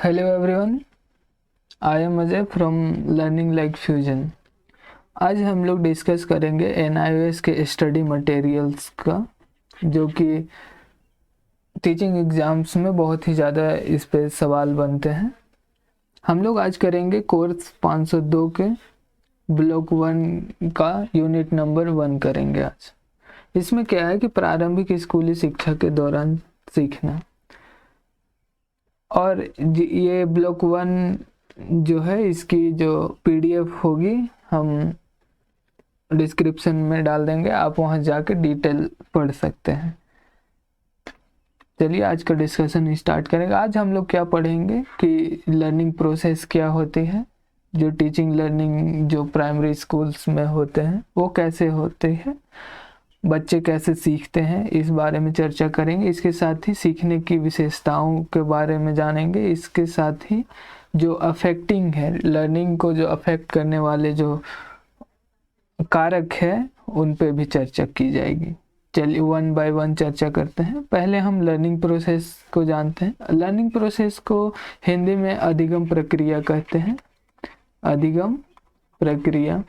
Hello everyone, I am Ajay from learning like fusion. आज हम लोग डिस्कस करेंगे एनआईओएस के स्टडी मटेरियल्स का, जो कि टीचिंग एग्ज़ाम्स में बहुत ही ज़्यादा इस पे सवाल बनते हैं। हम लोग आज करेंगे कोर्स 502 के ब्लॉक 1 का यूनिट नंबर 1 करेंगे आज। इसमें क्या है कि प्रारंभिक स्कूली शिक्षा के दौरान सीखना, और ये ब्लॉक 1 जो है इसकी जो पीडीएफ होगी हम डिस्क्रिप्शन में डाल देंगे, आप वहां जाके डिटेल पढ़ सकते हैं। चलिए आज का डिस्कशन स्टार्ट करेंगे। आज हम लोग क्या पढ़ेंगे कि लर्निंग प्रोसेस क्या होती है, जो टीचिंग लर्निंग जो प्राइमरी स्कूल्स में होते हैं वो कैसे होते हैं, बच्चे कैसे सीखते हैं, इस बारे में चर्चा करेंगे। इसके साथ ही सीखने की विशेषताओं के बारे में जानेंगे। इसके साथ ही जो अफेक्टिंग है, लर्निंग को जो अफेक्ट करने वाले जो कारक है उन पे भी चर्चा की जाएगी। चलिए 1 बाय 1 चर्चा करते हैं। पहले हम लर्निंग प्रोसेस को जानते हैं। लर्निंग प्रोसेस को हिंदी में अधिगम प्रक्रिया कहते हैं। अधिगम प्रक्रिया,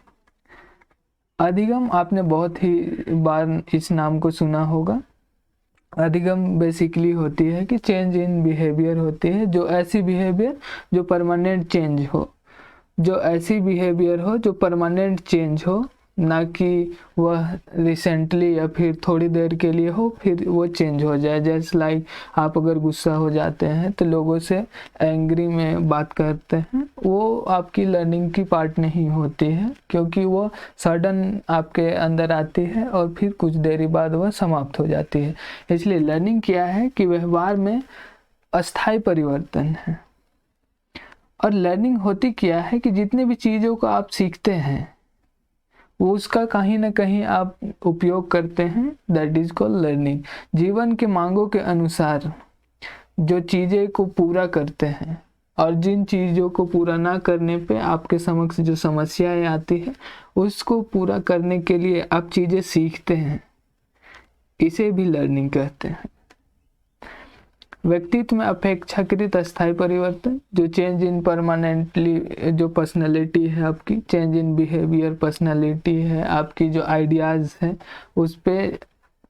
अधिगम आपने बहुत ही बार इस नाम को सुना होगा। अधिगम बेसिकली होती है कि चेंज इन बिहेवियर होती है, जो ऐसी बिहेवियर जो परमानेंट चेंज हो, जो ऐसी बिहेवियर हो जो परमानेंट चेंज हो, ना कि वह रिसेंटली या फिर थोड़ी देर के लिए हो फिर वो चेंज हो जाए। जैसे लाइक आप अगर गुस्सा हो जाते हैं तो लोगों से एंग्री में बात करते हैं, वो आपकी लर्निंग की पार्ट नहीं होती है, क्योंकि वो सडन आपके अंदर आती है और फिर कुछ देरी बाद वह समाप्त हो जाती है। इसलिए लर्निंग क्या है कि व्यवहार में अस्थायी परिवर्तन है। और लर्निंग होती क्या है कि जितने भी चीज़ों को आप सीखते हैं वो उसका कहीं ना कहीं आप उपयोग करते हैं, दैट इज कॉल्ड लर्निंग। जीवन के मांगों के अनुसार जो चीज़ें को पूरा करते हैं और जिन चीज़ों को पूरा ना करने पे आपके समक्ष जो समस्याएं आती है उसको पूरा करने के लिए आप चीज़ें सीखते हैं, इसे भी लर्निंग कहते हैं। व्यक्तित्व में अपेक्षाकृत अस्थायी परिवर्तन, जो चेंज इन परमानेंटली, जो पर्सनैलिटी है आपकी, चेंज इन बिहेवियर पर्सनैलिटी है आपकी, जो आइडियाज़ है उस पर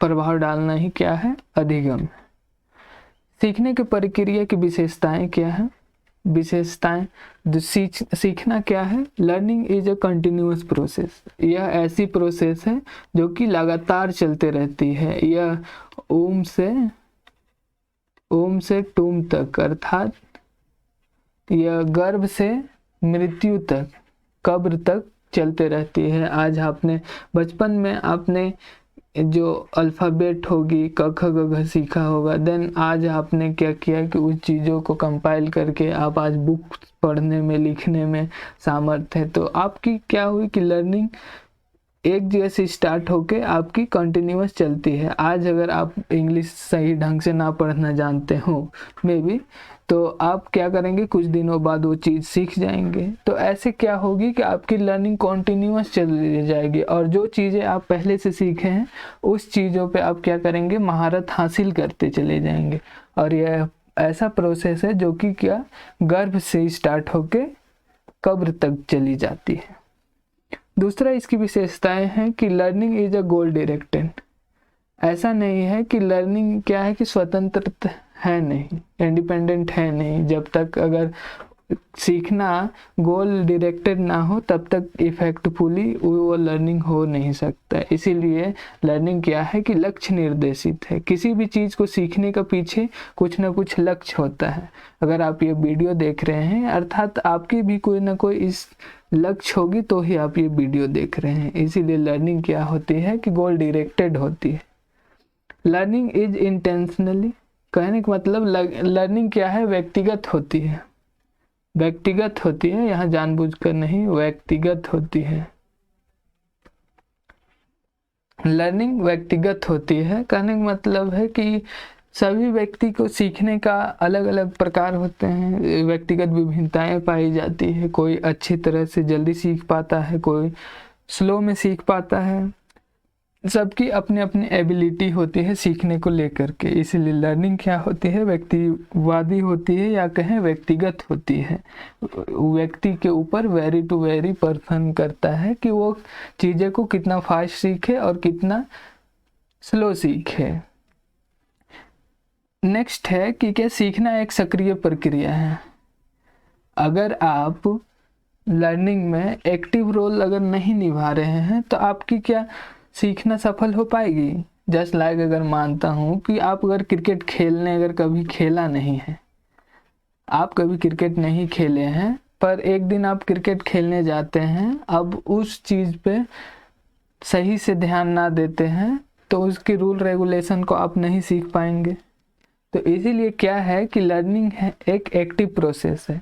प्रभाव डालना ही क्या है, अधिगम। सीखने की प्रक्रिया की विशेषताएं क्या है? विशेषताएं, जो सीखना क्या है, learning is a continuous process. यह ऐसी प्रोसेस है जो कि लगातार चलते रहती है। यह ओम से टूम तक, अर्थात यह गर्भ से मृत्यु तक, कब्र तक चलते रहती है। आज आपने बचपन में आपने जो अल्फ़ाबेट होगी क ख ग घ सीखा होगा, देन आज आपने क्या किया कि उस चीज़ों को कंपाइल करके आप आज बुक पढ़ने में, लिखने में सामर्थ्य है। तो आपकी क्या हुई कि लर्निंग एक जगह से स्टार्ट होके आपकी कंटिन्यूअस चलती है। आज अगर आप इंग्लिश सही ढंग से ना पढ़ना जानते हो मे बी, तो आप क्या करेंगे, कुछ दिनों बाद वो चीज़ सीख जाएंगे। तो ऐसे क्या होगी कि आपकी लर्निंग कंटिन्यूअस चली जाएगी, और जो चीज़ें आप पहले से सीखे हैं उस चीज़ों पे आप क्या करेंगे, महारत हासिल करते चले जाएंगे। और यह ऐसा प्रोसेस है जो कि क्या, गर्भ से स्टार्ट होके कब्र तक चली जाती है। दूसरा इसकी विशेषताएं हैं कि learning is a goal directed. ऐसा नहीं है कि लर्निंग क्या है कि स्वतंत्र है नहीं, इंडिपेंडेंट है नहीं। जब तक अगर सीखना गोल डायरेक्टेड ना हो तब तक इफेक्टफुली वो लर्निंग हो नहीं सकता। इसीलिए लर्निंग क्या है कि लक्ष्य निर्देशित है। किसी भी चीज़ को सीखने का पीछे कुछ ना कुछ लक्ष्य होता है। अगर आप ये वीडियो देख रहे हैं अर्थात आपकी भी कोई ना कोई इस लक्ष्य होगी तो ही आप ये वीडियो देख रहे हैं। इसीलिए लर्निंग क्या होती है कि गोल डायरेक्टेड होती है। लर्निंग इज इंटेंशनली, कहने का मतलब लर्निंग क्या है, व्यक्तिगत होती है। व्यक्तिगत होती है, यहाँ जानबूझकर नहीं, व्यक्तिगत होती है। लर्निंग व्यक्तिगत होती है, कहने का मतलब है कि सभी व्यक्ति को सीखने का अलग अलग प्रकार होते हैं, व्यक्तिगत विभिन्नताएं पाई जाती है। कोई अच्छी तरह से जल्दी सीख पाता है, कोई स्लो में सीख पाता है। सबकी अपनी अपनी एबिलिटी होती है सीखने को लेकर के, इसलिए लर्निंग क्या होती है, व्यक्तिवादी होती है या कहें व्यक्तिगत होती है। व्यक्ति के ऊपर वेरी टू वेरी पर्सन करता है कि वो चीज़ें को कितना फास्ट सीखे और कितना स्लो सीखे। नेक्स्ट है कि क्या सीखना एक सक्रिय प्रक्रिया है। अगर आप लर्निंग में एक्टिव रोल अगर नहीं निभा रहे हैं तो आपकी क्या सीखना सफल हो पाएगी। जस्ट लाइक अगर मानता हूँ कि आप अगर क्रिकेट खेलने अगर कभी खेला नहीं है, आप कभी क्रिकेट नहीं खेले हैं, पर एक दिन आप क्रिकेट खेलने जाते हैं, अब उस चीज़ पे सही से ध्यान ना देते हैं तो उसके रूल रेगुलेशन को आप नहीं सीख पाएंगे। तो इसीलिए क्या है कि लर्निंग है एक एक्टिव प्रोसेस है।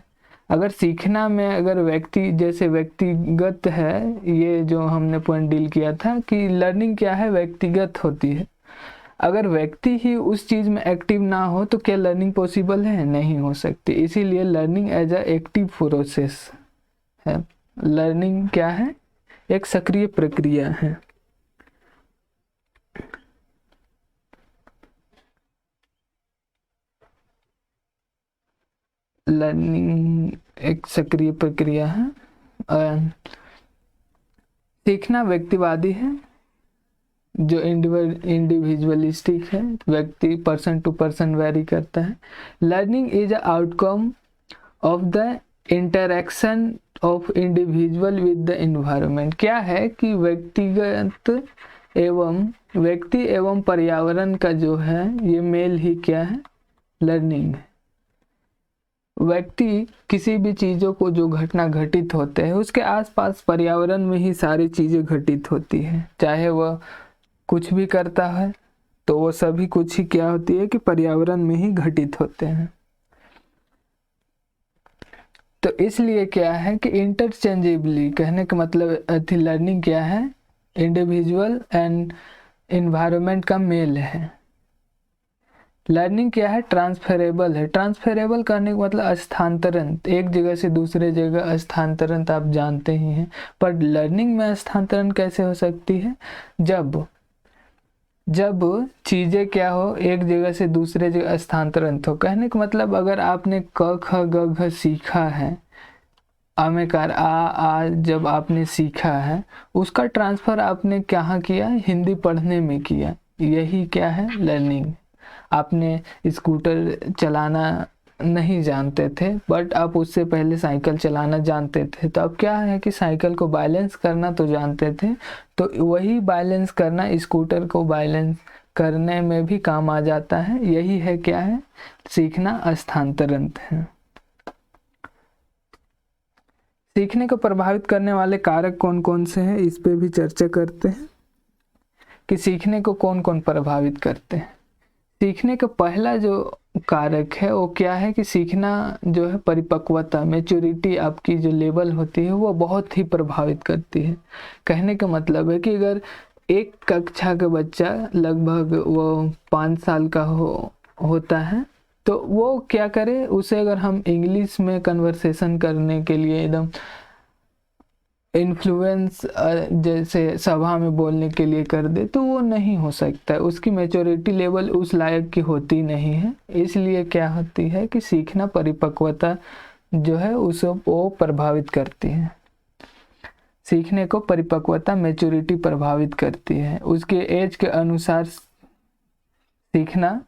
अगर सीखना में अगर व्यक्ति जैसे व्यक्तिगत है, ये जो हमने पॉइंट डील किया था कि लर्निंग क्या है, व्यक्तिगत होती है। अगर व्यक्ति ही उस चीज़ में एक्टिव ना हो तो क्या लर्निंग पॉसिबल है, नहीं हो सकती। इसीलिए learning as a active process है। लर्निंग क्या है, एक सक्रिय प्रक्रिया है। लर्निंग एक सक्रिय प्रक्रिया है। सीखना व्यक्तिवादी है, जो इंडिविजुअलिस्टिक है, व्यक्ति पर्सन टू पर्सन वेरी करता है। Learning is a outcome of the interaction of individual with the environment. क्या है कि व्यक्ति एवं पर्यावरण का जो है ये मेल ही क्या है, लर्निंग है। व्यक्ति किसी भी चीज़ों को जो घटना घटित होते हैं उसके आसपास पर्यावरण में ही सारी चीज़ें घटित होती है। चाहे वह कुछ भी करता है तो वो सभी कुछ ही क्या होती है कि पर्यावरण में ही घटित होते हैं। तो इसलिए क्या है कि इंटरचेंजेबली कहने का मतलब लर्निंग क्या है, इंडिविजुअल एंड एनवायरनमेंट का मेल है। लर्निंग क्या है, ट्रांसफरेबल है। ट्रांसफरेबल करने का मतलब स्थानांतरण, एक जगह से दूसरे जगह स्थानांतरण तो आप जानते ही हैं। पर लर्निंग में स्थानांतरण कैसे हो सकती है, जब चीज़ें क्या हो, एक जगह से दूसरे जगह स्थानांतरण हो। कहने का मतलब अगर आपने क ख ग घ सीखा है, आमेकार आ जब आपने सीखा है उसका ट्रांसफ़र आपने कहाँ किया, हिंदी पढ़ने में किया। यही क्या है, लर्निंग। आपने स्कूटर चलाना नहीं जानते थे बट आप उससे पहले साइकिल चलाना जानते थे, तो अब क्या है कि साइकिल को बैलेंस करना तो जानते थे, तो वही बैलेंस करना स्कूटर को बैलेंस करने में भी काम आ जाता है। यही है क्या है, सीखना स्थानांतरण है। सीखने को प्रभावित करने वाले कारक कौन कौन से हैं, इस पे भी चर्चा करते हैं कि सीखने को कौन कौन प्रभावित करते हैं। सीखने का पहला जो कारक है वो क्या है कि सीखना जो है परिपक्वता, मैच्योरिटी, आपकी जो लेवल होती है वो बहुत ही प्रभावित करती है। कहने का मतलब है कि अगर एक कक्षा का बच्चा लगभग वो 5 साल का होता है तो वो क्या करे, उसे अगर हम इंग्लिश में कन्वर्सेशन करने के लिए एकदम इन्फ्लुएंस जैसे सभा में बोलने के लिए कर दे तो वो नहीं हो सकता है। उसकी मैच्योरिटी लेवल उस लायक की होती नहीं है। इसलिए क्या होती है कि सीखना परिपक्वता जो है उसे वो प्रभावित करती है। सीखने को परिपक्वता, मैच्योरिटी प्रभावित करती है। उसके एज के अनुसार सीखना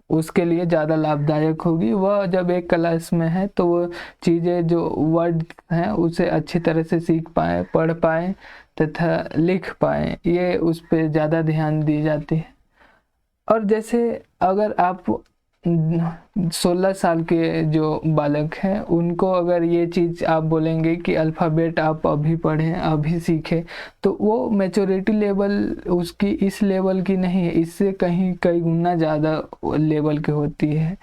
उसके लिए ज़्यादा लाभदायक होगी। वह जब एक क्लास में है तो वो चीज़ें जो वर्ड हैं उसे अच्छी तरह से सीख पाए, पढ़ पाए तथा लिख पाए, ये उस पर ज़्यादा ध्यान दी जाती है। और जैसे अगर आप 16 साल के जो बालक हैं उनको अगर ये चीज़ आप बोलेंगे कि अल्फ़ाबेट आप अभी पढ़ें, अभी सीखें, तो वो मैच्योरिटी लेवल उसकी इस लेवल की नहीं है, इससे कई गुना ज़्यादा लेवल की होती है।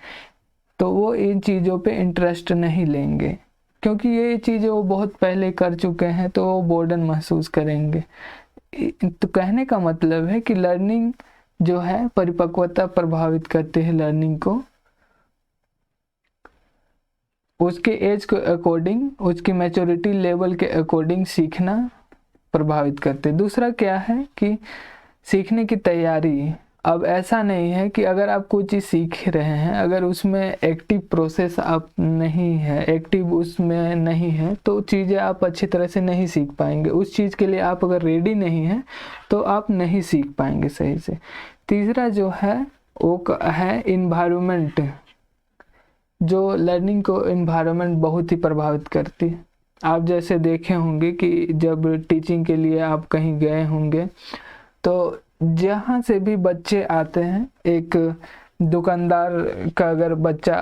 तो वो इन चीज़ों पे इंटरेस्ट नहीं लेंगे क्योंकि ये चीज़ें वो बहुत पहले कर चुके हैं, तो वो बोर्डन महसूस करेंगे। तो कहने का मतलब है कि लर्निंग जो है परिपक्वता प्रभावित करते हैं लर्निंग को, उसके एज के अकॉर्डिंग, उसकी मैच्योरिटी लेवल के अकॉर्डिंग सीखना प्रभावित करते। दूसरा क्या है कि सीखने की तैयारी। अब ऐसा नहीं है कि अगर आप कोई चीज़ सीख रहे हैं, अगर उसमें एक्टिव प्रोसेस आप नहीं है, एक्टिव उसमें नहीं है, तो चीज़ें आप अच्छी तरह से नहीं सीख पाएंगे। उस चीज़ के लिए आप अगर रेडी नहीं हैं तो आप नहीं सीख पाएंगे सही से। तीसरा जो है वो है इन्वायरमेंट। जो लर्निंग को इन्वायरमेंट बहुत ही प्रभावित करती है। आप जैसे देखे होंगे कि जब टीचिंग के लिए आप कहीं गए होंगे तो जहाँ से भी बच्चे आते हैं, एक दुकानदार का अगर बच्चा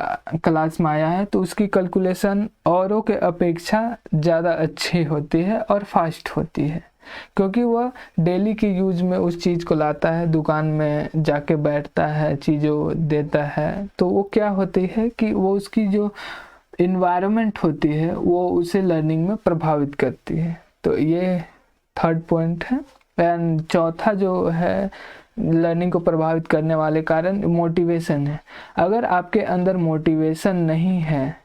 क्लास में आया है तो उसकी कैलकुलेशन औरों के अपेक्षा ज़्यादा अच्छी होती है और फास्ट होती है, क्योंकि वह डेली की यूज में उस चीज़ को लाता है, दुकान में जाके बैठता है, चीज़ों देता है। तो वो क्या होती है कि वो उसकी जो इन्वायरमेंट होती है वो उसे लर्निंग में प्रभावित करती है। तो ये थर्ड पॉइंट है। एंड चौथा जो है लर्निंग को प्रभावित करने वाले कारण मोटिवेशन है। अगर आपके अंदर मोटिवेशन नहीं है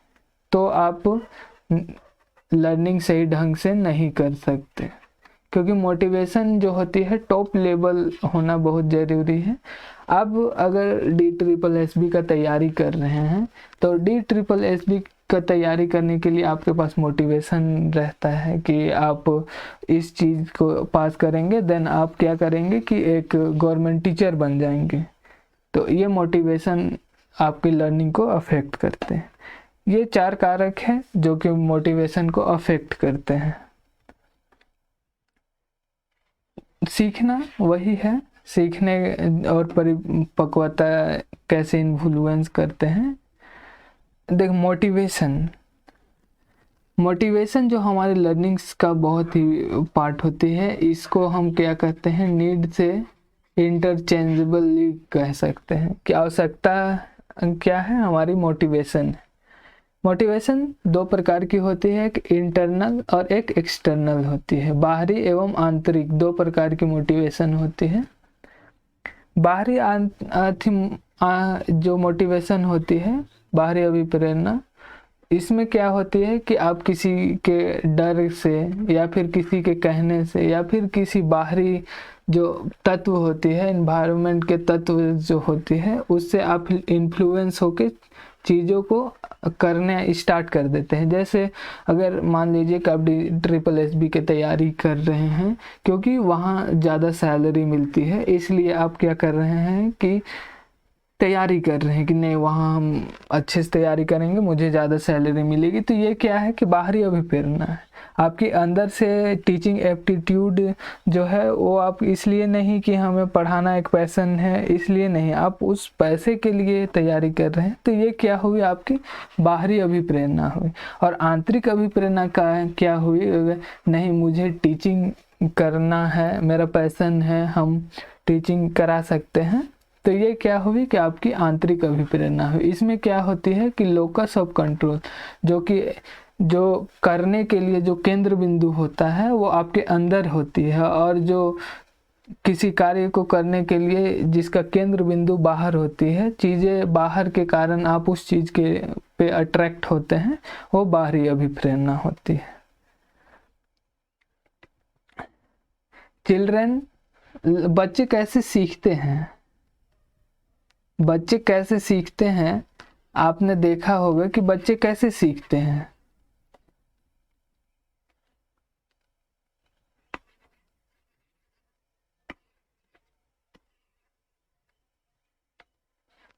तो आप लर्निंग सही ढंग से नहीं कर सकते, क्योंकि मोटिवेशन जो होती है टॉप लेवल होना बहुत ज़रूरी है। अब अगर DSSB का तैयारी कर रहे हैं तो DSSB का तैयारी करने के लिए आपके पास मोटिवेशन रहता है कि आप इस चीज़ को पास करेंगे, देन आप क्या करेंगे कि एक गवर्नमेंट टीचर बन जाएंगे। तो ये मोटिवेशन आपकी लर्निंग को अफेक्ट करते हैं। ये 4 कारक हैं जो कि मोटिवेशन को अफेक्ट करते हैं। सीखना वही है, सीखने और परिपक्वता कैसे इन्फ्लुएंस करते हैं। देख, मोटिवेशन जो हमारे लर्निंग्स का बहुत ही पार्ट होती है, इसको हम क्या कहते हैं, नीड से इंटरचेंजेबली कह सकते हैं कि आवश्यकता क्या है हमारी मोटिवेशन। मोटिवेशन 2 प्रकार की होती है, एक इंटरनल और एक एक्सटर्नल होती है। बाहरी एवं आंतरिक 2 प्रकार की मोटिवेशन होती है। बाहरी जो मोटिवेशन होती है, बाहरी अभिप्रेरणा, इसमें क्या होती है कि आप किसी के डर से या फिर किसी के कहने से या फिर किसी बाहरी जो तत्व होती है, एनवायरनमेंट के तत्व जो होती है, उससे आप इन्फ्लुएंस होके चीज़ों को करने स्टार्ट कर देते हैं। जैसे अगर मान लीजिए कि आप DSSB की तैयारी कर रहे हैं, क्योंकि वहाँ ज़्यादा सैलरी मिलती है, इसलिए आप क्या कर रहे हैं कि तैयारी कर रहे हैं कि नहीं वहाँ हम अच्छे से तैयारी करेंगे, मुझे ज़्यादा सैलरी मिलेगी। तो ये क्या है कि बाहरी अभिप्रेरणा है। आपके अंदर से टीचिंग एप्टीट्यूड जो है वो आप इसलिए नहीं कि हमें पढ़ाना एक पैशन है इसलिए नहीं, आप उस पैसे के लिए तैयारी कर रहे हैं। तो ये क्या हुई, आपकी बाहरी अभिप्रेरणा हुई। और आंतरिक अभिप्रेरणा का क्या हुई, नहीं मुझे टीचिंग करना है, मेरा पैशन है, हम टीचिंग करा सकते हैं। तो ये क्या हुई कि आपकी आंतरिक अभिप्रेरणा हुई। इसमें क्या होती है कि लोकस ऑफ कंट्रोल, जो करने के लिए जो केंद्र बिंदु होता है वो आपके अंदर होती है, और जो किसी कार्य को करने के लिए जिसका केंद्र बिंदु बाहर होती है, चीज़ें बाहर के कारण आप उस चीज़ के पे अट्रैक्ट होते हैं, वो बाहरी अभिप्रेरणा होती है। चिल्ड्रन, बच्चे कैसे सीखते हैं? बच्चे कैसे सीखते हैं, आपने देखा होगा कि बच्चे कैसे सीखते हैं।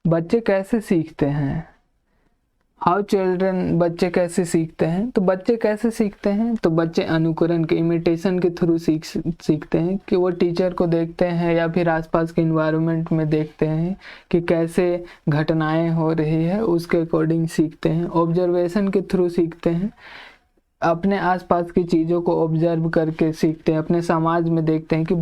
बच्चे कैसे सीखते हैं, हाउ चिल्ड्रन, बच्चे कैसे सीखते हैं? तो बच्चे कैसे सीखते हैं, तो बच्चे अनुकरण के, इमिटेशन के थ्रू सीखते हैं कि वो टीचर को देखते हैं या फिर आसपास के इन्वायरमेंट में देखते हैं कि कैसे घटनाएं हो रही है, उसके अकॉर्डिंग सीखते हैं। ऑब्जर्वेशन के थ्रू सीखते हैं, अपने आसपास की चीज़ों को ऑब्जर्व करके सीखते हैं। अपने समाज में देखते हैं कि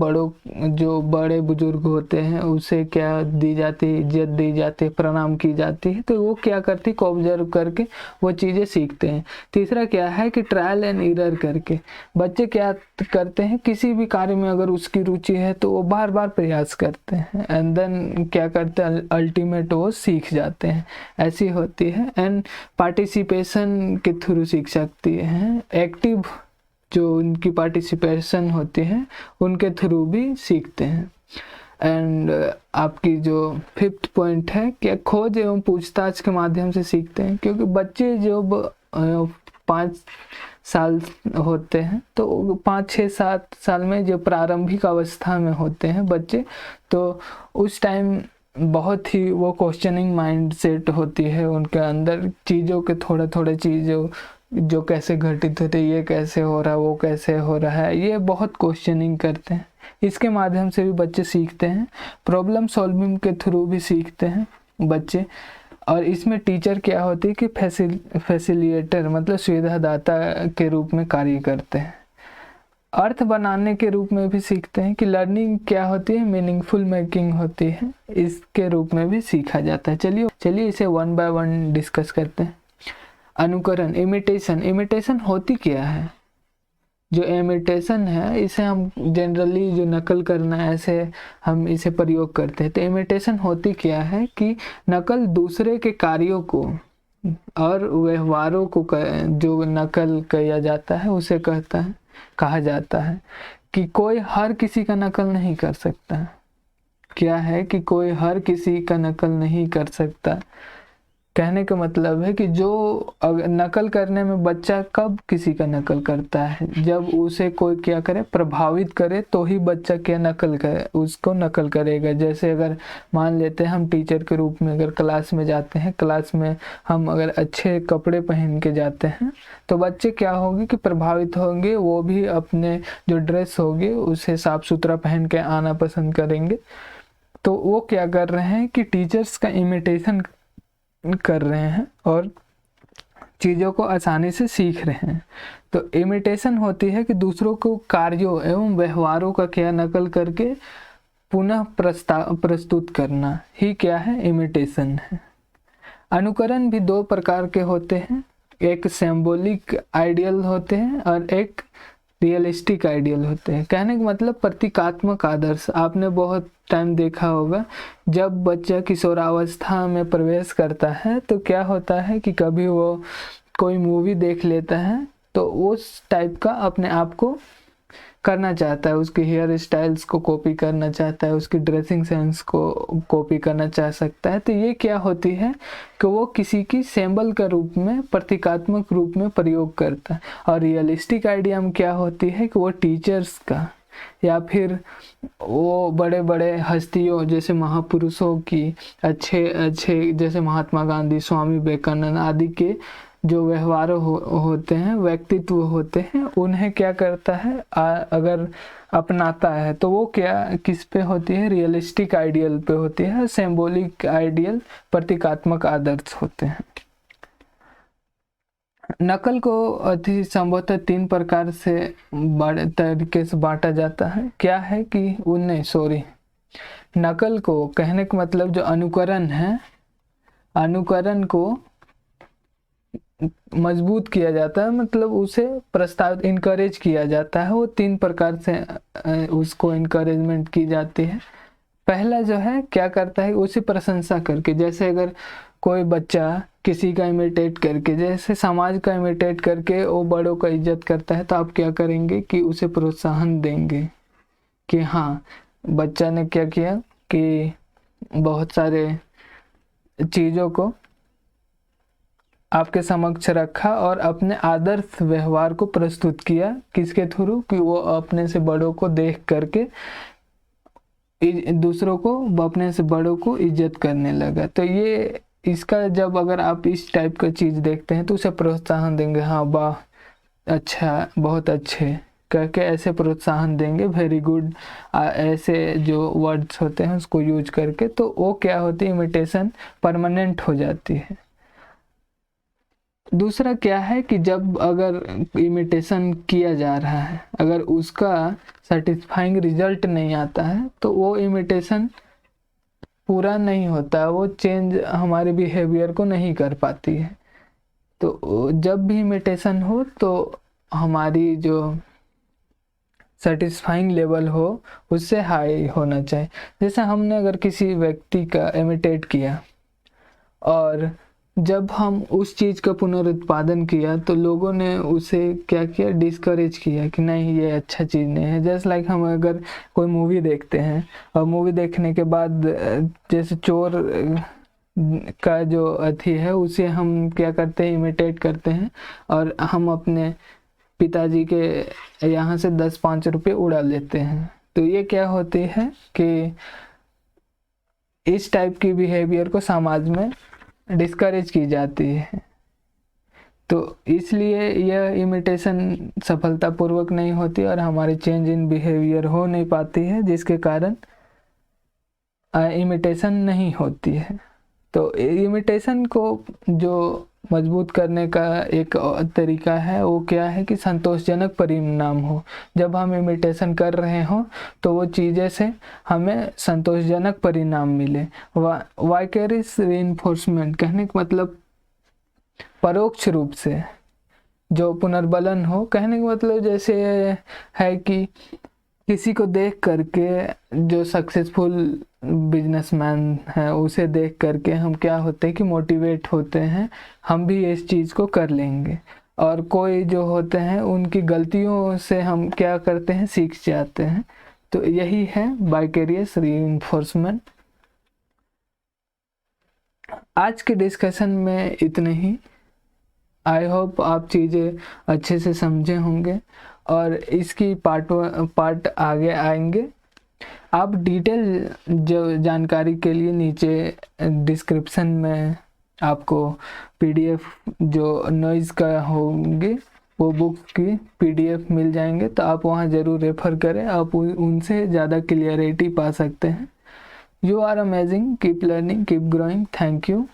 जो बड़े बुजुर्ग होते हैं उसे क्या दी जाती है, इज्जत दी जाती है, प्रणाम की जाती है, तो वो क्या करती है, ऑब्जर्व करके वो चीज़ें सीखते हैं। तीसरा क्या है कि ट्रायल एंड एरर करके बच्चे क्या करते हैं, किसी भी कार्य में अगर उसकी रुचि है तो वो बार बार प्रयास करते हैं, एंड देन क्या करते हैं, अल्टीमेट वो सीख जाते हैं। ऐसी होती है। एंड पार्टिसिपेशन के थ्रू सीख सकती है, एक्टिव जो उनकी पार्टिसिपेशन होती है उनके थ्रू भी सीखते हैं। एंड आपकी जो 5th पॉइंट है कि खोज एवं पूछताछ के माध्यम से सीखते हैं, क्योंकि बच्चे जब 5 साल होते हैं तो 5, 6, 7 साल में जो प्रारंभिक अवस्था में होते हैं बच्चे, तो उस टाइम बहुत ही वो क्वेश्चनिंग माइंड सेट होती है उनके अंदर, चीज़ों के थोड़े थोड़े चीज़ों जो कैसे घटित होते, ये कैसे हो रहा है, वो कैसे हो रहा है, ये बहुत क्वेश्चनिंग करते हैं। इसके माध्यम से भी बच्चे सीखते हैं। प्रॉब्लम सॉल्विंग के थ्रू भी सीखते हैं बच्चे। और इसमें टीचर क्या होती है कि फैसिलिटेटर मतलब सुविधादाता के रूप में कार्य करते हैं। अर्थ बनाने के रूप में भी सीखते हैं कि लर्निंग क्या होती है, मीनिंगफुल मेकिंग होती है, इसके रूप में भी सीखा जाता है। चलिए इसे 1 बाय 1 डिस्कस करते हैं। अनुकरण, इमिटेशन होती क्या है? जो इमिटेशन है इसे हम जनरली जो नकल करना है ऐसे हम इसे प्रयोग करते हैं। तो इमिटेशन होती क्या है कि नकल दूसरे के कार्यों को और व्यवहारों को जो नकल किया जाता है उसे कहा जाता है कि कोई हर किसी का नकल नहीं कर सकता। क्या है कि कोई हर किसी का नकल नहीं कर सकता। कहने का मतलब है कि जो नकल करने में बच्चा कब किसी का नकल करता है, जब उसे कोई क्या करे, प्रभावित करे, तो ही बच्चा क्या नकल करे, उसको नकल करेगा। जैसे अगर मान लेते हैं हम टीचर के रूप में अगर क्लास में जाते हैं, क्लास में हम अगर अच्छे कपड़े पहन के जाते हैं तो बच्चे क्या होंगे कि प्रभावित होंगे, वो भी अपने जो ड्रेस होगी उसे साफ सुथरा पहन के आना पसंद करेंगे। तो वो क्या कर रहे हैं कि टीचर्स का इमिटेशन कर रहे हैं और चीज़ों को आसानी से सीख रहे हैं। तो इमिटेशन होती है कि दूसरों को कार्यों एवं व्यवहारों का क्या नकल करके पुनः प्रस्तुत करना ही क्या है, इमिटेशन है। अनुकरण भी 2 प्रकार के होते हैं, एक सिंबॉलिक आइडियल होते हैं और एक रियलिस्टिक आइडियल होते हैं। कहने का मतलब प्रतीकात्मक आदर्श। आपने बहुत टाइम देखा होगा जब बच्चा किशोरावस्था में प्रवेश करता है तो क्या होता है कि कभी वो कोई मूवी देख लेता है तो उस टाइप का अपने आप को करना चाहता है, उसके हेयर स्टाइल्स को कॉपी करना चाहता है, उसकी ड्रेसिंग सेंस को कॉपी करना चाह सकता है। तो ये क्या होती है कि वो किसी की सिंबल का रूप में, प्रतीकात्मक रूप में प्रयोग करता है। और रियलिस्टिक आइडिया में क्या होती है कि वो टीचर्स का या फिर वो बड़े बड़े हस्तियों जैसे महापुरुषों की अच्छे जैसे महात्मा गांधी, स्वामी विवेकानंद आदि के जो व्यवहार होते हैं, व्यक्तित्व होते हैं, उन्हें क्या करता है अगर अपनाता है तो वो क्या किस पे होती है, रियलिस्टिक आइडियल पे होती है। सिंबॉलिक आइडियल प्रतीकात्मक आदर्श होते हैं। नकल को अति संभवतः 3 प्रकार से बड़े तरीके से बांटा जाता है। क्या है कि नकल को, कहने का मतलब जो अनुकरण है, अनुकरण को मजबूत किया जाता है, मतलब उसे प्रस्तावित इनकरेज किया जाता है। वो 3 प्रकार से उसको इनकरेजमेंट की जाती है। पहला जो है क्या करता है, उसे प्रशंसा करके, जैसे अगर कोई बच्चा किसी का इमिटेट करके, जैसे समाज का इमिटेट करके वो बड़ों का इज्जत करता है, तो आप क्या करेंगे कि उसे प्रोत्साहन देंगे कि हाँ बच्चा ने क्या किया कि बहुत सारे चीज़ों को आपके समक्ष रखा और अपने आदर्श व्यवहार को प्रस्तुत किया। किसके थ्रू, कि वो अपने से बड़ों को देख करके दूसरों को, अपने से बड़ों को इज्जत करने लगा। तो ये इसका जब अगर आप इस टाइप का चीज़ देखते हैं तो उसे प्रोत्साहन देंगे, हाँ वाह अच्छा, बहुत अच्छे करके ऐसे प्रोत्साहन देंगे, वेरी गुड, ऐसे जो वर्ड्स होते हैं उसको यूज करके। तो वो क्या होती है, इमिटेशन परमानेंट हो जाती है। दूसरा क्या है कि जब अगर इमिटेशन किया जा रहा है, अगर उसका सेटिस्फाइंग रिजल्ट नहीं आता है तो वो इमिटेशन पूरा नहीं होता, वो चेंज हमारे बिहेवियर को नहीं कर पाती है। तो जब भी इमिटेशन हो तो हमारी जो सेटिस्फाइंग लेवल हो उससे हाई होना चाहिए। जैसे हमने अगर किसी व्यक्ति का इमिटेट किया और जब हम उस चीज़ का पुनरुत्पादन किया तो लोगों ने उसे क्या किया, डिस्करेज किया कि नहीं ये अच्छा चीज़ नहीं है। जस्ट लाइक हम अगर कोई मूवी देखते हैं और मूवी देखने के बाद जैसे चोर का जो अथी है उसे हम क्या करते हैं, इमिटेट करते हैं और हम अपने पिताजी के यहाँ से 10-5 रुपये उड़ा लेते हैं। तो ये क्या होती है कि इस टाइप की बिहेवियर को समाज में डिस्करेज की जाती है। तो इसलिए यह इमिटेशन सफलतापूर्वक नहीं होती और हमारी चेंज इन बिहेवियर हो नहीं पाती है, जिसके कारण इमिटेशन नहीं होती है। तो इमिटेशन को जो मजबूत करने का एक तरीका है वो क्या है कि संतोषजनक परिणाम हो। जब हम इमिटेशन कर रहे हो तो वो चीज़ें से हमें संतोषजनक परिणाम मिले। वाइकेरियस रीइंफोर्समेंट कहने का मतलब परोक्ष रूप से जो पुनर्बलन हो। कहने का मतलब जैसे है कि किसी को देख करके, जो सक्सेसफुल बिजनेसमैन है उसे देख करके हम क्या होते हैं कि मोटिवेट होते हैं, हम भी इस चीज़ को कर लेंगे। और कोई जो होते हैं उनकी गलतियों से हम क्या करते हैं, सीख जाते हैं। तो यही है वाइकेरियस रीइंफोर्समेंट। आज के डिस्कशन में इतने ही। आई होप आप चीज़ें अच्छे से समझे होंगे और इसकी पार्ट आगे आएंगे। आप डिटेल जो जानकारी के लिए नीचे डिस्क्रिप्शन में आपको पीडीएफ जो नॉइज़ का होंगे वो बुक की पीडीएफ मिल जाएंगे, तो आप वहाँ ज़रूर रेफ़र करें, आप उनसे ज़्यादा क्लियरिटी पा सकते हैं। You are amazing, keep learning, keep growing. Thank you.